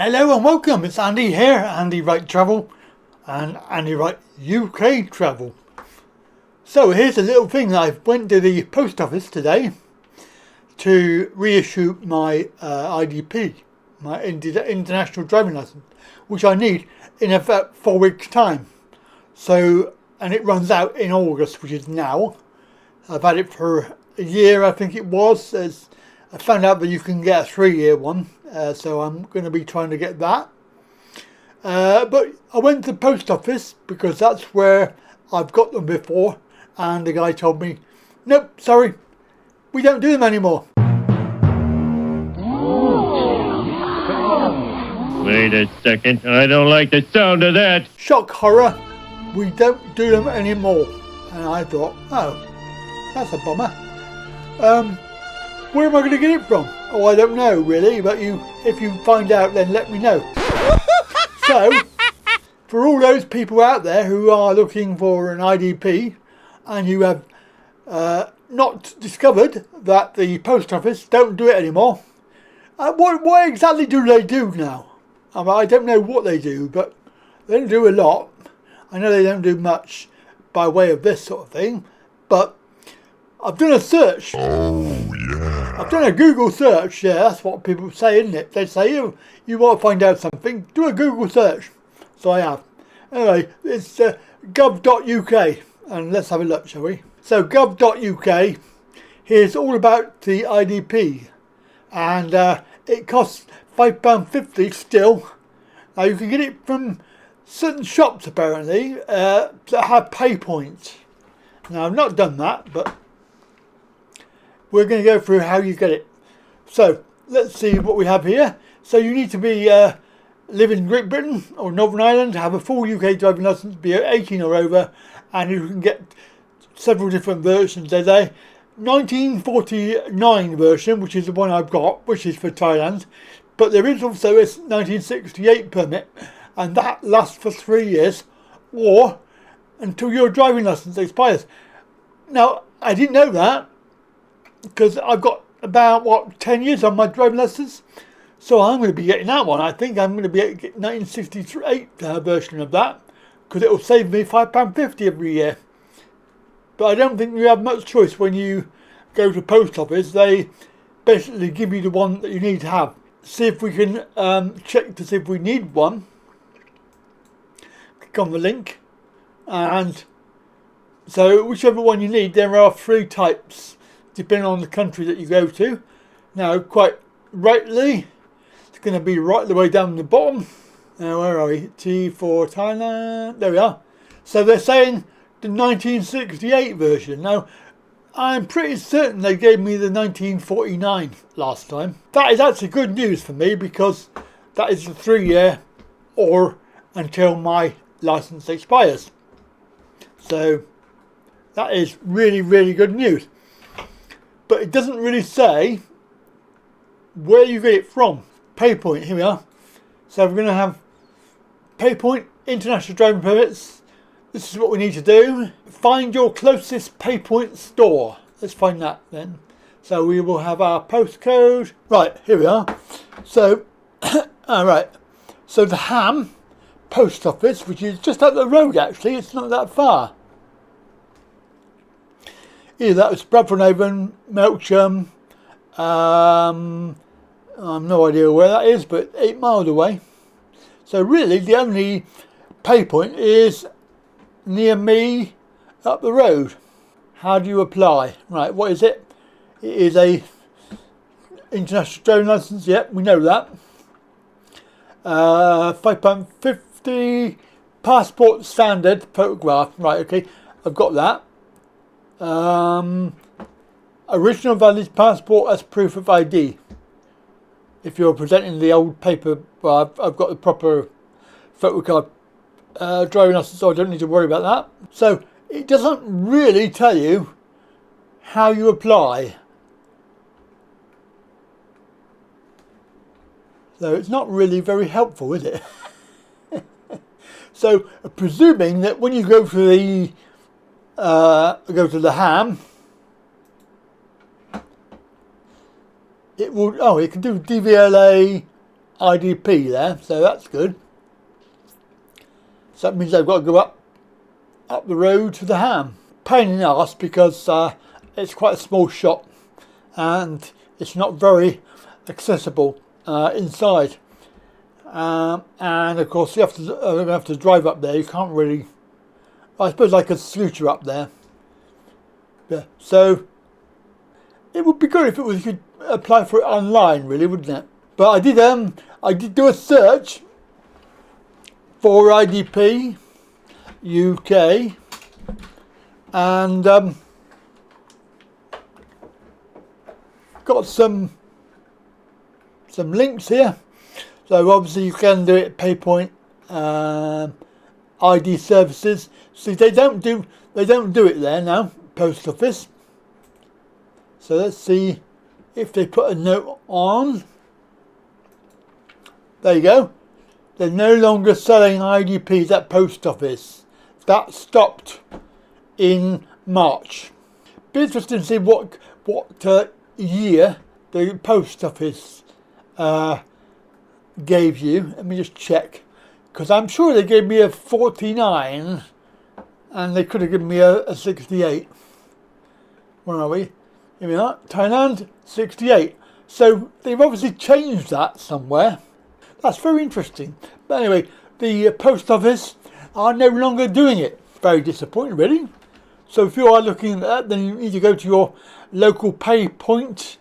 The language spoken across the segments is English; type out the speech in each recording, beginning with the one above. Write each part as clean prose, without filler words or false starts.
Hello and welcome, it's Andy here, Andy Wright Travel and Andy Wright UK Travel. So here's a little thing that I went to the post office today to reissue my IDP, my International Driving License, which I need in about 4 weeks time. So, and it runs out in August, which is now. I've had it for a year, I think it was. I found out that you can get a 3-year one, so I'm going to be trying to get that. But I went to the post office because that's where I've got them before, and the guy told me, nope, sorry, we don't do them anymore. Wait a second, I don't like the sound of that. Shock horror, we don't do them anymore. And I thought, oh, that's a bummer. Where am I going to get it from? Oh, I don't know really, but if you find out, then let me know. So, for all those people out there who are looking for an IDP and you have not discovered that the post office don't do it anymore, what exactly do they do now? I don't know what they do, but they don't do a lot. I know they don't do much by way of this sort of thing, but I've done a search. Oh, yeah. I've done a Google search, yeah, that's what people say, isn't it? They say, you want to find out something, do a Google search. So I have. Anyway, it's gov.uk, and let's have a look, shall we? So gov.uk, here's all about the IDP, and it costs £5.50 still. Now you can get it from certain shops apparently that have pay points. Now I've not done that, but we're going to go through how you get it. So let's see what we have here. So you need to be live in Great Britain or Northern Ireland, have a full UK driving licence, be 18 or over, and you can get several different versions. There's a 1949 version, which is the one I've got, which is for Thailand, but there is also a 1968 permit, and that lasts for 3 years or until your driving licence expires. Now I didn't know that, because I've got about 10 years on my driving licence, so I'm going to be getting that one. I think I'm going to be getting 1968 version of that, because it will save me £5.50 every year. But I don't think you have much choice when you go to post office. They basically give you the one that you need to have. See if we can check to see if we need one. Click on the link, and so whichever one you need, there are 3 types depending on the country that you go to. Now, quite rightly, it's going to be right the way down the bottom. Now, where are we? T for Thailand. There we are. So they're saying the 1968 version. Now, I'm pretty certain they gave me the 1949 last time. That is actually good news for me, because that is the 3-year or until my license expires. So that is really, really good news. But it doesn't really say where you get it from. Paypoint, here we are. So we're going to have Paypoint, international driving permits. This is what we need to do. Find your closest Paypoint store. Let's find that then. So we will have our postcode. Right, here we are. So, alright. So the Ham post office, which is just up the road actually, it's not that far. Yeah, that was Bradford-on-Avon, Melksham. I've no idea where that is, but 8 miles away. So really, the only pay point is near me up the road. How do you apply? Right, what is it? It is a international driving licence. Yep, we know that. £5.50 passport standard photograph. Right, okay, I've got that. Original valid passport as proof of ID. If you're presenting the old paper, well, I've got the proper photocard driving license, so I don't need to worry about that. So it doesn't really tell you how you apply. So it's not really very helpful, is it? So presuming that when you go to the Ham, it will, it can do DVLA, IDP there, so that's good. So that means I've got to go up the road to the Ham. Pain in the arse because it's quite a small shop and it's not very accessible inside. And of course I'm going to have to drive up there. You can't really, I suppose I could scooter up there. Yeah, so it would be good if you could apply for it online, really, wouldn't it? But I did do a search for IDP UK, and got some links here. So obviously you can do it at PayPoint, ID services. See, they don't do it there now, post office. So let's see if they put a note on. There you go. They're no longer selling IDPs at post office. That stopped in March. Be interesting to see what year the post office gave you. Let me just check, because I'm sure they gave me a 49 and they could have given me a 68. Where are we? Here we are, Thailand, 68. So they've obviously changed that somewhere. That's very interesting. But anyway, the post office are no longer doing it. Very disappointing, really. So if you are looking at that, then you need to go to your local pay point.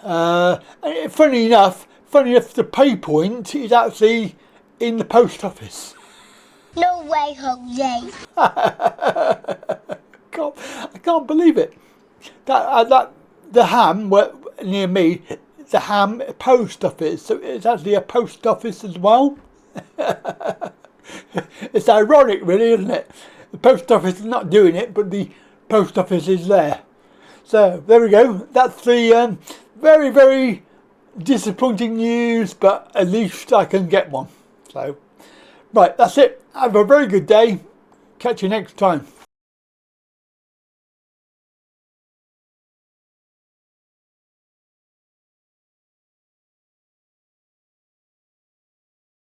Funny enough, the pay point is actually in the post office. No way, Jose. I can't believe it. That the Ham near me, the Ham post office. So it's actually a post office as well. It's ironic, really, isn't it? The post office is not doing it, but the post office is there. So there we go. That's the very, very disappointing news, but at least I can get one. So, right, that's it. Have a very good day. Catch you next time.